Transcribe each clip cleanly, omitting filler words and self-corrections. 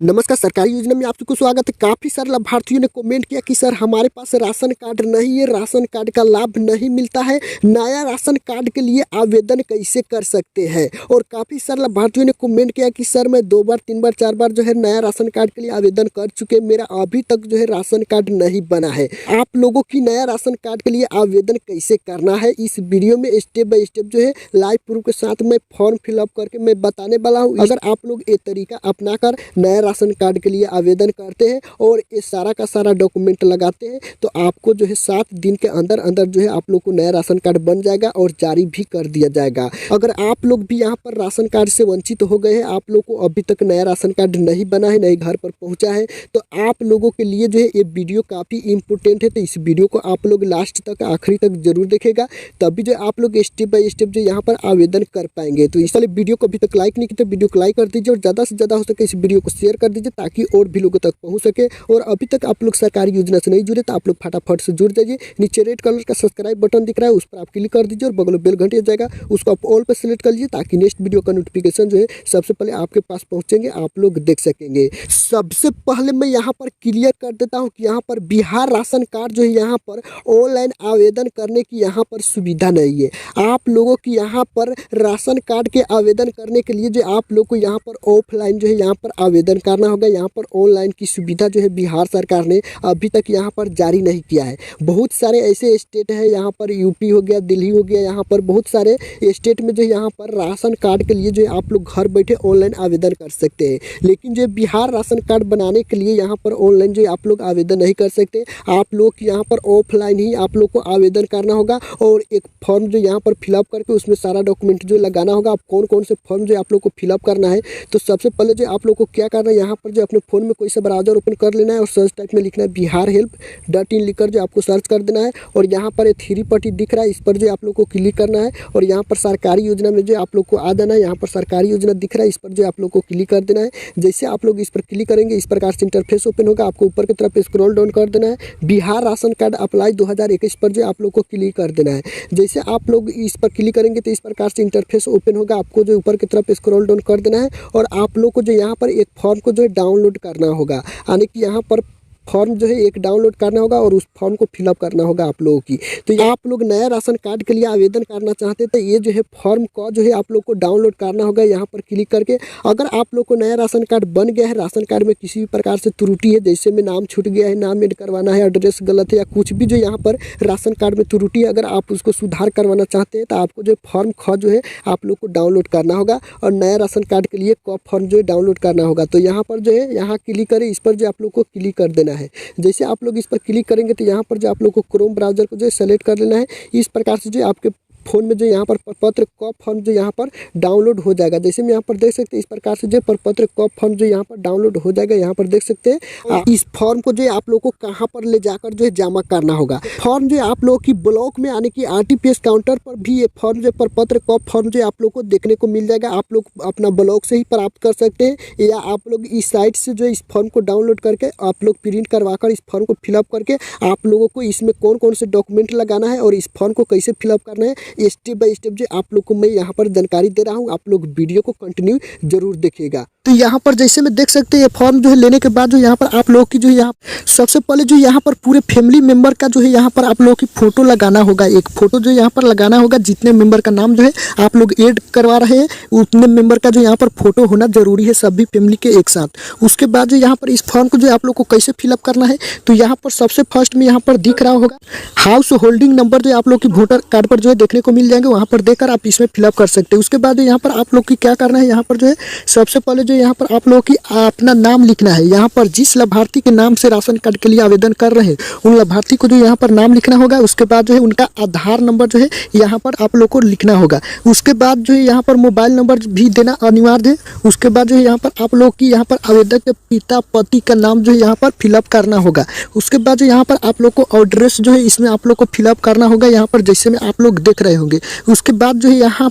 नमस्कार। सरकारी योजना में आप सबको स्वागत है। काफ़ी सारे लाभार्थियों ने कमेंट किया कि सर हमारे पास राशन कार्ड नहीं है, राशन कार्ड का लाभ नहीं मिलता है, नया राशन कार्ड के लिए आवेदन कैसे कर सकते हैं। और काफ़ी सारे लाभार्थियों ने कमेंट किया कि सर मैं 2 बार 3 बार 4 बार जो है नया राशन कार्ड के लिए आवेदन कर चुके, मेरा अभी तक जो है राशन कार्ड नहीं बना है। आप लोगों की नया राशन कार्ड के लिए आवेदन कैसे करना है इस वीडियो में स्टेप बाय स्टेप जो है लाइव प्रूफ के साथ मैं फॉर्म फिलअप करके मैं बताने वाला हूँ। अगर आप लोग ये तरीका अपनाकर नया राशन कार्ड के लिए आवेदन करते हैं और ये सारा का सारा डॉक्यूमेंट लगाते हैं तो आपको जो है 7 दिन के अंदर अंदर जो है आप लोग को नया राशन कार्ड बन जाएगा और जारी भी कर दिया जाएगा। अगर आप लोग भी यहाँ पर राशन कार्ड से वंचित हो गए हैं, आप लोग को अभी तक नया राशन कार्ड नहीं बना है, नहीं घर पर पहुँचा है, तो आप लोगों के लिए जो है ये वीडियो काफ़ी इंपॉर्टेंट है। तो इस वीडियो को आप लोग लास्ट तक आखिरी तक जरूर देखेगा, तभी जो आप लोग स्टेप बाय स्टेप जो यहाँ पर आवेदन कर पाएंगे। तो इसलिए वीडियो को अभी तक लाइक नहीं किया तो वीडियो को लाइक कर दीजिए और ज़्यादा से ज़्यादा हो सके इस वीडियो को शेयर कर दीजिए ताकि और भी लोगों तक पहुंच सके। और अभी तक आप लोग सरकारी योजना से नहीं जुड़े तो आप लोग फटाफट से जुड़ जाइए। नीचे रेड कलर का सब्सक्राइब बटन दिख रहा है, उस पर आप क्लिक कर दीजिए और बगल में बेल घंटी जाएगा, उसको आप ऑल पर सेलेक्ट कर लीजिए ताकि नेक्स्ट वीडियो का नोटिफिकेशन जो है सबसे पहले आपके पास पहुंचेंगे, आप लोग देख सकेंगे। सबसे पहले मैं यहाँ पर क्लियर कर देता हूँ कि यहाँ पर बिहार राशन कार्ड जो है यहाँ पर ऑनलाइन आवेदन करने की यहाँ पर सुविधा नहीं है। आप लोगों की यहाँ पर राशन कार्ड के आवेदन करने के लिए जो आप लोग को यहाँ पर ऑफलाइन जो है यहाँ पर आवेदन करना होगा। यहाँ पर ऑनलाइन की सुविधा जो है बिहार सरकार ने अभी तक यहाँ पर जारी नहीं किया है। बहुत सारे ऐसे स्टेट है, यहाँ पर यूपी हो गया, दिल्ली हो गया, यहाँ पर बहुत सारे स्टेट में जो यहाँ पर राशन कार्ड के लिए जो है आप लोग घर बैठे ऑनलाइन आवेदन कर सकते हैं। लेकिन जो बिहार राशन कार्ड बनाने के लिए यहाँ पर ऑनलाइन जो आप लोग आवेदन नहीं कर सकते, आप लोग यहाँ पर ऑफलाइन ही आप लोग को आवेदन करना होगा और एक फॉर्म जो यहाँ पर फिलअप करके उसमें सारा डॉक्यूमेंट जो लगाना होगा। आप कौन कौन से फॉर्म जो आप लोग को फिलअप करना है, तो सबसे पहले जो आप लोग को क्या करना है, यहाँ पर जो अपने फ़ोन में कोई सा ब्राउजर ओपन कर लेना है और सर्च टाइप में लिखना है biharhelp.in लिखकर जो आपको सर्च कर देना है। और यहाँ पर 3 पट्टी दिख रहा है, इस पर जो आप लोग को क्लिक करना है और यहाँ पर सरकारी योजना में जो आप लोग को आ जाना है। यहाँ पर सरकारी योजना दिख रहा है, इस पर जो आप लोग को क्लिक कर देना है। जैसे आप लोग इस पर क्लिक करेंगे इस प्रकार से इंटरफेस ओपन होगा, आपको ऊपर की तरफ स्क्रॉल डाउन कर देना है। बिहार राशन कार्ड अप्लाई 2021 पर जो आप लोग को क्लिक कर देना है। जैसे आप लोग इस पर क्लिक करेंगे तो इस प्रकार से इंटरफेस ओपन होगा, आपको जो ऊपर की तरफ स्क्रॉल डाउन कर देना है और आप लोग को जो यहाँ पर एक फॉर्म को जो है डाउनलोड करना होगा। यानी कि यहाँ पर फॉर्म जो है एक डाउनलोड करना होगा और उस फॉर्म को फिलअप करना होगा आप लोगों की। तो आप लोग नया राशन कार्ड के लिए आवेदन करना चाहते हैं तो ये जो है फॉर्म को जो है आप लोग को डाउनलोड करना होगा यहाँ पर क्लिक करके। अगर आप लोग को नया राशन कार्ड बन गया है, राशन कार्ड में किसी भी प्रकार से त्रुटि है, जैसे में नाम छूट गया है, नाम ऐड करवाना है, एड्रेस गलत है या कुछ भी जो यहाँ पर राशन कार्ड में त्रुटि है, अगर आप उसको सुधार करवाना चाहते हैं तो आपको जो फॉर्म ख जो है आप लोग को डाउनलोड करना होगा और नया राशन कार्ड के लिए क फॉर्म जो है डाउनलोड करना होगा। तो यहाँ पर जो है यहाँ क्लिक करें, इस पर जो आप लोग को क्लिक कर देना है। जैसे आप लोग इस पर क्लिक करेंगे तो यहाँ पर जो आप लोग को क्रोम ब्राउजर को जो सेलेक्ट कर लेना है। इस प्रकार से जो आपके फ़ोन में जो यहाँ पर प्रपत्र क फॉर्म जो यहाँ पर डाउनलोड हो जाएगा। जैसे मैं यहाँ पर देख सकते हैं इस प्रकार से जो प्रपत्र क फॉर्म जो यहाँ पर डाउनलोड हो जाएगा। यहाँ पर देख सकते हैं इस फॉर्म को जो आप लोग को कहाँ पर ले जाकर जो है जमा करना होगा। फॉर्म जो आप लोग की ब्लॉक में यानी कि RTPS काउंटर पर भी ये फॉर्म जो प्रपत्र क फॉर्म जो आप लोग को देखने को मिल जाएगा। आप लोग अपना ब्लॉक से ही प्राप्त कर सकते हैं या आप लोग इस साइट से जो इस फॉर्म को डाउनलोड करके आप लोग प्रिंट करवाकर इस फॉर्म को फिलअप करके आप लोगों को इसमें कौन कौन से डॉक्यूमेंट लगाना है और इस फॉर्म को कैसे फिलअप करना है स्टेप बाय स्टेप जो आप लोग को मैं यहाँ पर जानकारी दे रहा हूँ। आप लोग वीडियो को कंटिन्यू जरूर देखिएगा। तो यहाँ पर जैसे में देख सकते हैं ये फॉर्म जो है लेने के बाद जो यहाँ पर आप लोग की जो यहाँ सबसे पहले जो यहाँ पर पूरे फैमिली मेंबर का जो है यहाँ पर आप लोग की फ़ोटो लगाना होगा। एक फ़ोटो जो यहाँ पर लगाना होगा, जितने मेंबर का नाम जो है आप लोग ऐड करवा रहे हैं उतने मेंबर का जो यहाँ पर फ़ोटो होना ज़रूरी है, सभी फैमिली के एक साथ। उसके बाद जो यहाँ पर इस फॉर्म को जो आप लोग को कैसे फिलअप करना है, तो यहाँ पर सबसे फर्स्ट में यहाँ पर दिख रहा होगा हाउस होल्डिंग नंबर जो आप लोग की वोटर कार्ड पर जो है देखने को मिल जाएंगे, वहाँ पर देकर आप इसमें फिलअप कर सकते हैं। उसके बाद यहाँ पर आप लोग की क्या करना है, यहाँ पर जो है सबसे पहले जो यहाँ पर आप लोग की अपना नाम लिखना है। यहाँ पर जिस लाभार्थी के नाम से राशन कार्ड के लिए आवेदन कर रहे हैं उन लाभार्थी को जो यहाँ पर नाम लिखना होगा। उसके बाद जो है उनका आधार नंबर जो है यहाँ पर आप लोग को लिखना होगा। उसके बाद जो है यहाँ पर मोबाइल नंबर भी देना अनिवार्य है। उसके बाद जो है यहाँ पर आप लोग की यहाँ पर आवेदक के पिता पति का नाम जो है यहाँ पर फिलअप करना होगा। उसके बाद जो यहाँ पर आप लोग को एड्रेस जो है इसमें आप लोग को फिलअप करना होगा। यहाँ पर जैसे में आप लोग देख रहे होंगे। उसके बाद जो है यहाँ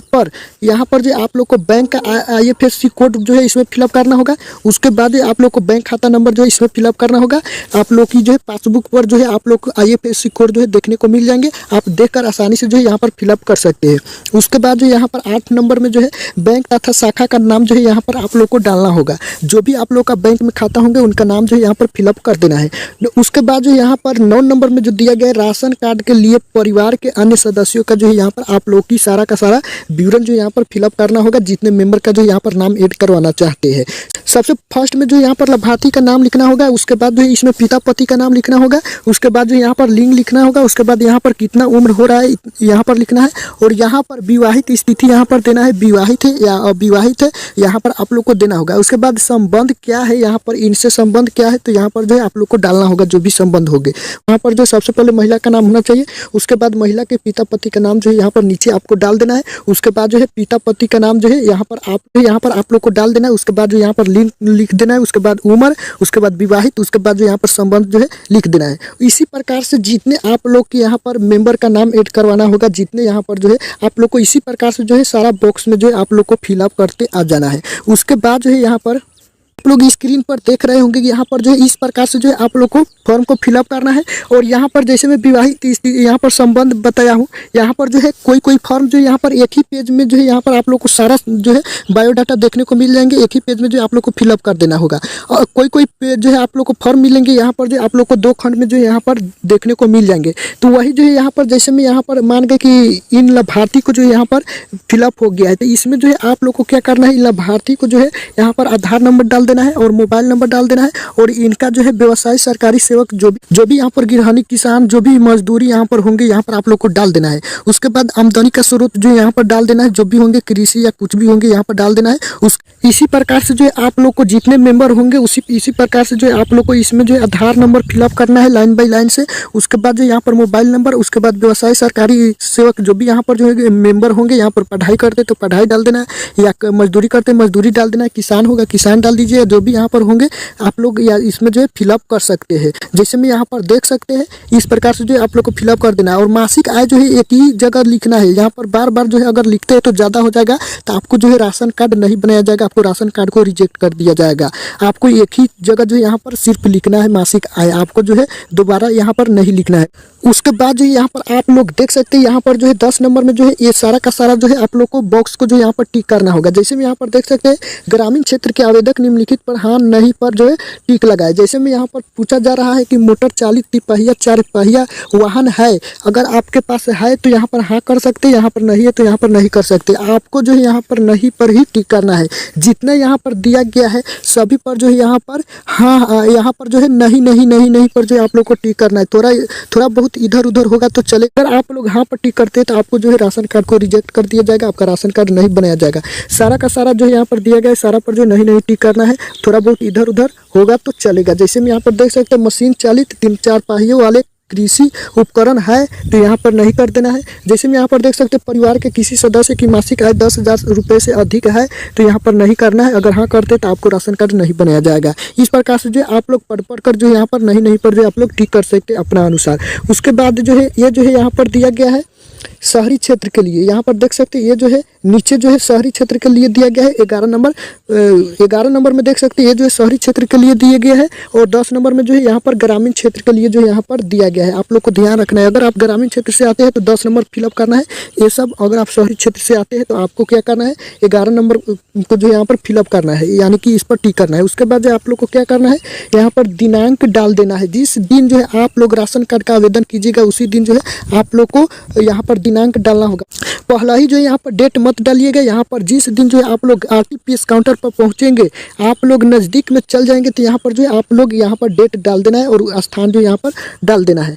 पर जो आप लोग को बैंक का IFSC कोड जो है इसमें फिलअप करना होगा। उसके बाद आप लोग को बैंक खाता नंबर जो है इसमें फिलअप करना होगा। आप लोग की जो है पासबुक पर जो है आप लोग को IFSC कोड जो है देखने को मिल जाएंगे। आप देखकर आसानी से जो है यहाँ पर फिलअप कर सकते हैं। उसके बाद जो यहाँ पर 8 नंबर में जो है बैंक तथा शाखा का नाम जो है यहाँ पर आप लोग को डालना होगा। जो भी आप लोग का बैंक में खाता होंगे उनका नाम जो है यहाँ पर फिलअप कर देना है। उसके बाद जो यहाँ पर 9 नंबर में जो दिया गया है राशन कार्ड के लिए परिवार के अन्य सदस्यों का जो है यहाँ पर आप लोग की सारा का सारा विवरण जो यहाँ पर फिलअप करना होगा, जितने मेंबर का जो यहाँ पर नाम ऐड करवाना चाहते हैं। सबसे फर्स्ट में जो यहाँ पर लाभार्थी का नाम लिखना होगा। उसके बाद जो है इसमें पिता पति का नाम लिखना होगा। उसके बाद जो यहाँ पर लिंग लिखना होगा। उसके बाद यहाँ पर कितना उम्र हो रहा है यहाँ पर लिखना है। और यहाँ पर विवाहित स्थिति यहाँ पर देना है, विवाहित है या अविवाहित है यहाँ पर आप लोग को देना होगा। उसके बाद संबंध क्या है यहाँ पर, इनसे संबंध क्या है तो यहाँ पर जो है आप लोग को डालना होगा जो भी संबंध होंगे। यहाँ पर जो सबसे पहले महिला का नाम होना चाहिए। उसके बाद महिला के पिता पति का नाम जो है यहाँ पर नीचे आपको डाल देना है। उसके बाद जो है पिता पति का नाम जो है यहाँ पर आप लोग को डाल देना है। उसके बाद जो यहाँ पर लिंग लिख देना है। उसके बाद उम्र, उसके बाद विवाहित, उसके बाद जो यहाँ पर संबंध जो है लिख देना है। इसी प्रकार से जितने आप लोग के यहाँ पर मेंबर का नाम ऐड करवाना होगा, जितने यहाँ पर जो है आप लोग को इसी प्रकार से जो है सारा बॉक्स में जो है आप लोग को फिलअप करते आ जाना है। उसके बाद जो है यहाँ पर आप लोग स्क्रीन पर देख रहे होंगे कि यहाँ पर जो है इस प्रकार से जो है आप लोग को फॉर्म को फिलअप करना है। और यहाँ पर जैसे मैं विवाहित यहाँ पर संबंध बताया हूँ, यहाँ पर जो है कोई फॉर्म जो यहाँ पर एक ही पेज में जो है यहाँ पर आप लोग को सारा जो है बायोडाटा देखने को मिल जाएंगे। एक ही पेज में जो आप लोग को फिलअप कर देना होगा। और कोई पेज जो है आप लोग को फॉर्म मिलेंगे यहाँ पर जो आप लोग को 2 खंड में जो यहाँ पर देखने को मिल जाएंगे। तो वही जो है यहाँ पर जैसे मैं यहाँ पर मान गए कि इन लाभार्थी को जो यहाँ पर फिलअप हो गया है, तो इसमें जो है आप लोग को क्या करना है, इन लाभार्थी को जो है यहाँ पर आधार नंबर डाल देना है और मोबाइल नंबर डाल देना है। और इनका जो है व्यवसाय सरकारी सेवक जो भी यहाँ पर गृहिणी किसान जो भी मजदूरी यहाँ पर होंगे यहाँ पर आप लोग को डाल देना है। उसके बाद आमदनी का स्रोत जो यहाँ पर डाल देना है, जो भी होंगे कृषि या कुछ भी होंगे यहाँ पर डाल देना है। इसी प्रकार से जो है आप लोग को जितने मेंबर होंगे इसी प्रकार से जो है आप लोग को इसमें जो है आधार नंबर फिलअप करना है लाइन बाय लाइन से। उसके बाद जो यहाँ पर मोबाइल नंबर, उसके बाद व्यवसाय सरकारी सेवक जो भी यहाँ पर जो है मेंबर होंगे यहाँ पर पढ़ाई करते तो पढ़ाई डाल देना है, या मजदूरी करते मजदूरी डाल देना है, किसान होगा किसान डाल दीजिए। जो भी यहाँ पर होंगे आप लोग या इसमें जो है फिलअप कर सकते हैं। जैसे में यहाँ पर देख सकते हैं इस प्रकार से जो है आप लोग को फिलअप कर देना है। और मासिक आय जो है एक ही जगह लिखना है। यहाँ पर बार बार जो है अगर लिखते हैं तो ज़्यादा हो जाएगा, तो आपको जो है राशन कार्ड नहीं बनाया जाएगा, आपको राशन कार्ड को रिजेक्ट कर दिया जाएगा। आपको एक ही जगह जो है यहाँ पर सिर्फ लिखना है मासिक आय, आपको जो है दोबारा यहाँ पर नहीं लिखना है। उसके बाद जो यहाँ पर आप लोग देख सकते हैं यहाँ पर जो है 10 नंबर में जो है ये सारा का सारा जो है आप लोग को बॉक्स को जो यहाँ पर टिक करना होगा। जैसे में यहाँ पर देख सकते हैं ग्रामीण क्षेत्र के आवेदक निम्नलिखित पर हाँ नहीं पर जो है टिक लगाए। जैसे में यहाँ पर पूछा जा रहा है कि मोटर चालित तिपहिया 4 पहिया वाहन है, अगर आपके पास है तो यहाँ पर हाँ कर सकते, यहाँ पर नहीं है तो यहाँ पर नहीं कर सकते। आपको जो है यहाँ पर नहीं पर ही टिक करना है। जितना यहाँ पर दिया गया है सभी पर जो है यहाँ पर हाँ, यहाँ पर जो है नहीं पर जो है आप लोग को टिक करना है। थोड़ा बहुत इधर उधर होगा तो चले। अगर आप लोग हाँ पर टिक करते हैं तो आपको जो है राशन कार्ड को रिजेक्ट कर दिया जाएगा, आपका राशन कार्ड नहीं बनाया जाएगा। सारा का सारा जो है यहाँ पर दिया गया है, सारा पर जो नहीं टिक करना है। थोड़ा बहुत इधर उधर होगा तो चलेगा। जैसे मैं यहाँ पर देख सकते हैं मशीन चालित 3-4 पहियों वाले कृषि उपकरण है तो यहाँ पर नहीं कर देना है। जैसे मैं यहाँ पर देख सकते हैं परिवार के किसी सदस्य की मासिक आय 10,000 रुपये से अधिक है तो यहाँ पर नहीं करना है। अगर हाँ करते तो आपको राशन कार्ड नहीं बनाया जाएगा। इस प्रकार से जो आप लोग पढ़ कर जो यहाँ पर नहीं पर जो आप लोग ठीक कर सकते अपना अनुसार। उसके बाद जो है ये जो है यहाँ पर दिया गया है शहरी क्षेत्र के लिए। यहाँ पर देख सकते हैं ये जो है नीचे जो है शहरी क्षेत्र के लिए दिया गया है 11 नंबर में देख सकते हैं ये जो है शहरी क्षेत्र के लिए दिए गए हैं। और 10 नंबर में जो है यहाँ पर ग्रामीण क्षेत्र के लिए जो यहाँ पर दिया गया है। आप लोग को ध्यान रखना है, अगर आप ग्रामीण क्षेत्र से आते हैं तो 10 नंबर फिलअप करना है ये सब। अगर आप शहरी क्षेत्र से आते हैं तो आपको क्या करना है 11 नंबर को जो यहाँ पर फिलअप करना है, यानी कि इस पर टिक करना है। उसके बाद जो आप लोग को क्या करना है यहाँ पर दिनांक डाल देना है। जिस दिन जो है आप लोग राशन कार्ड का आवेदन कीजिएगा उसी दिन जो है आप लोग को यहाँ पर दिनांक डालना होगा। पहला ही जो है यहाँ पर डेट मत डालिएगा। यहाँ पर जिस दिन जो है आप लोग RTPS काउंटर पर पहुँचेंगे, आप लोग नज़दीक में चल जाएंगे तो यहाँ पर जो है आप लोग यहाँ पर डेट डाल देना है और स्थान जो यहाँ पर डाल देना है।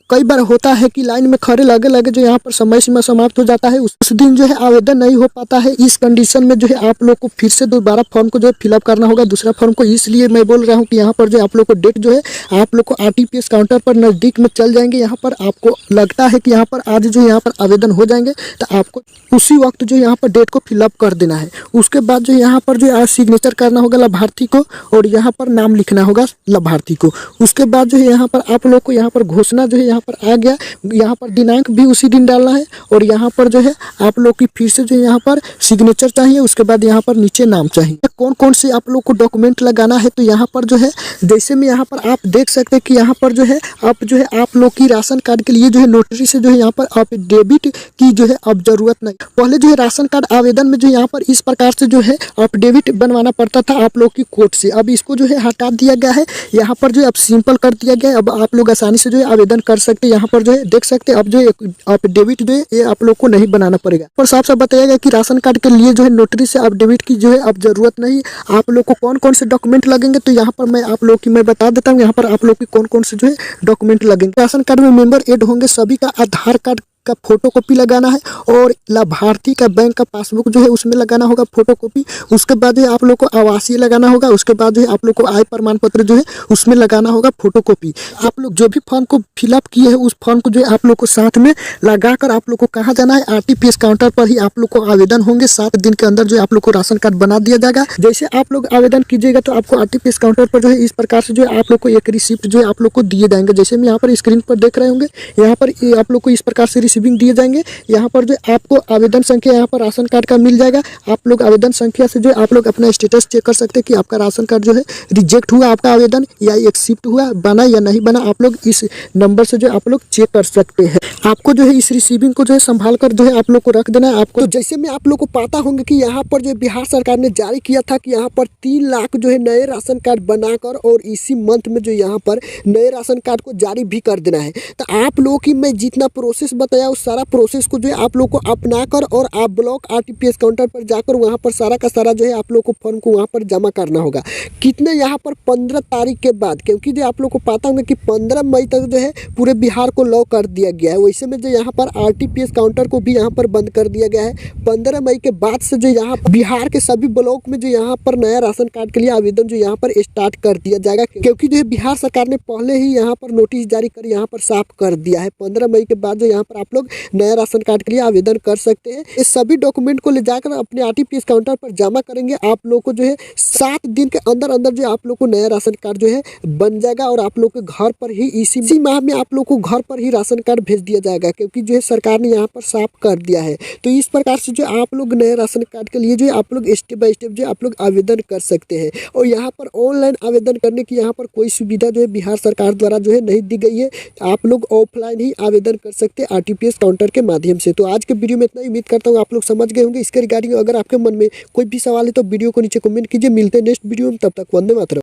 कई बार होता है कि लाइन में खड़े लगे जो यहाँ पर समय सीमा समाप्त हो जाता है, उस दिन जो है आवेदन नहीं हो पाता है। इस कंडीशन में जो है आप लोग को फिर से दोबारा फॉर्म को जो है फिलअप करना होगा, दूसरा फॉर्म को। इसलिए मैं बोल रहा हूँ कि यहाँ पर जो आप लोग को डेट जो है आप लोग को RTPS काउंटर पर नज़दीक में चल जाएंगे। यहाँ पर आपको लगता है कि यहाँ पर आज जो यहाँ पर आवेदन हो जाएंगे तो आपको उसी वक्त जो यहाँ पर डेट को फिलअप कर देना है। उसके बाद जो यहाँ पर जो सिग्नेचर करना होगा लाभार्थी को और यहाँ पर नाम लिखना होगा लाभार्थी को। उसके बाद जो है यहाँ पर आप लोग को यहाँ पर घोषणा जो है यहाँ पर आ गया। यहाँ पर दिनांक भी उसी दिन डालना है और यहाँ पर जो है आप लोग की फिर से जो है यहाँ पर सिग्नेचर चाहिए, उसके बाद यहाँ पर नीचे नाम चाहिए। कौन कौन से आप लोग को डॉक्यूमेंट लगाना है, तो यहाँ पर जो है जैसे में यहाँ पर आप देख सकते हैं कि यहाँ पर जो है आप लोग की राशन कार्ड के लिए जो है नोटरी से जो है यहाँ पर अफिडेविट की जो है अब जरूरत नहीं। पहले जो है राशन कार्ड आवेदन में जो यहाँ पर इस प्रकार से जो है अफिडेविट बनवाना पड़ता था आप लोग की कोर्ट से, अब इसको जो है हटा दिया गया है। यहाँ पर जो है अब सिंपल कर दिया गया है, अब आप लोग आसानी से जो है आवेदन कर सकते हैं। यहाँ पर जो है देख सकते हैं अब जो है अफिडेविट जो है ये आप लोग को नहीं बनाना पड़ेगा। और साफ साफ बताया गया कि राशन कार्ड के लिए जो है नोटरी से अफिडेविट की जो है अब जरूरत नहीं। आप लोग को कौन कौन से डॉक्यूमेंट लगेंगे, तो यहाँ पर मैं आप लोग की मैं बता देता हूँ। यहाँ पर आप लोग की कौन कौन से जो है डॉक्यूमेंट लगेंगे। राशन कार्ड में मेंबर ऐड होंगे सभी का आधार कार्ड का फोटोकॉपी लगाना है और लाभार्थी का बैंक का पासबुक जो है उसमें लगाना होगा फोटोकॉपी। उसके बाद जो है आप लोग को आवासीय लगाना होगा, उसके बाद जो है आप लोग को आय प्रमाण पत्र जो है उसमें लगाना होगा फोटोकॉपी। आप लोग जो भी फॉर्म को फिलअप किए हैं उस फॉर्म को जो है आप लोग को साथ में लगाकर आप लोग को कहाँ जाना है, आरटीपीएस काउंटर पर ही आप लोग को आवेदन होंगे। 7 दिन के अंदर जो है आप लोग को राशन कार्ड बना दिया जाएगा। जैसे आप लोग आवेदन कीजिएगा तो आपको आरटीपीएस काउंटर पर जो है इस प्रकार से जो है आप लोग को एक रिसिप्ट जो है आप लोग को दिए जाएंगे। जैसे हम यहाँ पर स्क्रीन पर देख रहे होंगे, यहाँ पर आप लोग को इस प्रकार से रिसीविंग दिए जाएंगे। यहाँ पर जो आपको आवेदन संख्या यहाँ पर राशन कार्ड का मिल जाएगा। आप लोग आवेदन संख्या से जो आप लोग अपना स्टेटस चेक कर सकते हैं कि आपका राशन कार्ड जो है रिजेक्ट हुआ आपका आवेदन या एक्सेप्ट हुआ, बना या नहीं बना। आप लोग इस नंबर से जो आप लोग चेक कर सकते हैं। आपको जो है इस रिसीविंग को जो है संभाल कर जो है आप लोग को रख देना है आपको। तो जैसे में आप लोग को पता होंगे कि यहाँ पर जो बिहार सरकार ने जारी किया था कि यहाँ पर 3 लाख जो है नए राशन कार्ड बनाकर और इसी मंथ में जो यहाँ पर नए राशन कार्ड को जारी भी कर देना है। तो आप लोगों की मैं जितना प्रोसेस बताया उस सारा प्रोसेस को जो है आप लोग को अपना कर और आप ब्लॉक आरटीपीएस काउंटर पर जाकर वहाँ पर सारा का सारा जो है आप लोग को फॉर्म को वहाँ पर जमा करना होगा। कितने यहाँ पर 15 तारीख के बाद, क्योंकि जो आप लोग को पता होगा कि 15 मई तक जो है पूरे बिहार को लॉक कर दिया गया है। वैसे में जो यहाँ पर आरटीपीएस काउंटर को भी यहाँ पर बंद कर दिया गया है। 15 मई के बाद से जो यहाँ बिहार के सभी ब्लॉक में जो यहाँ पर नया राशन कार्ड के लिए आवेदन जो यहाँ पर स्टार्ट कर दिया जाएगा, क्योंकि जो है बिहार सरकार ने पहले ही यहाँ पर नोटिस जारी कर यहाँ पर साफ कर दिया है। 15 मई के बाद जो यहाँ पर आप लोग नया राशन कार्ड के लिए आवेदन कर सकते हैं। इस सभी डॉक्यूमेंट को ले जाकर अपने आरटीपीएस काउंटर पर जमा करेंगे। आप लोग को जो है 7 दिन के अंदर अंदर जो आप लोग को नया राशन कार्ड जो है बन जाएगा और आप लोग के घर पर ही इसी माह में आप लोग को घर पर ही राशन कार्ड भेज दिया जाएगा, क्योंकि जो है सरकार ने यहाँ पर साफ कर दिया है। तो इस प्रकार से जो आप लोग नए राशन कार्ड के लिए जो है आप लोग स्टेप बाय स्टेप जो आप लोग आवेदन कर सकते हैं। और यहाँ पर ऑनलाइन आवेदन करने की यहाँ पर कोई सुविधा जो है बिहार सरकार द्वारा जो है नहीं दी गई है। आप लोग ऑफलाइन ही आवेदन कर सकते हैं आरटीपीएस काउंटर के माध्यम से। तो आज के वीडियो में इतना ही। उम्मीद करता हूँ आप लोग समझ गए होंगे इसके रिगार्डिंग। अगर आपके मन में कोई भी सवाल है तो वीडियो को नीचे कमेंट कीजिए। मिलते हैं नेक्स्ट वीडियो में, तब तक वंदे मातरम।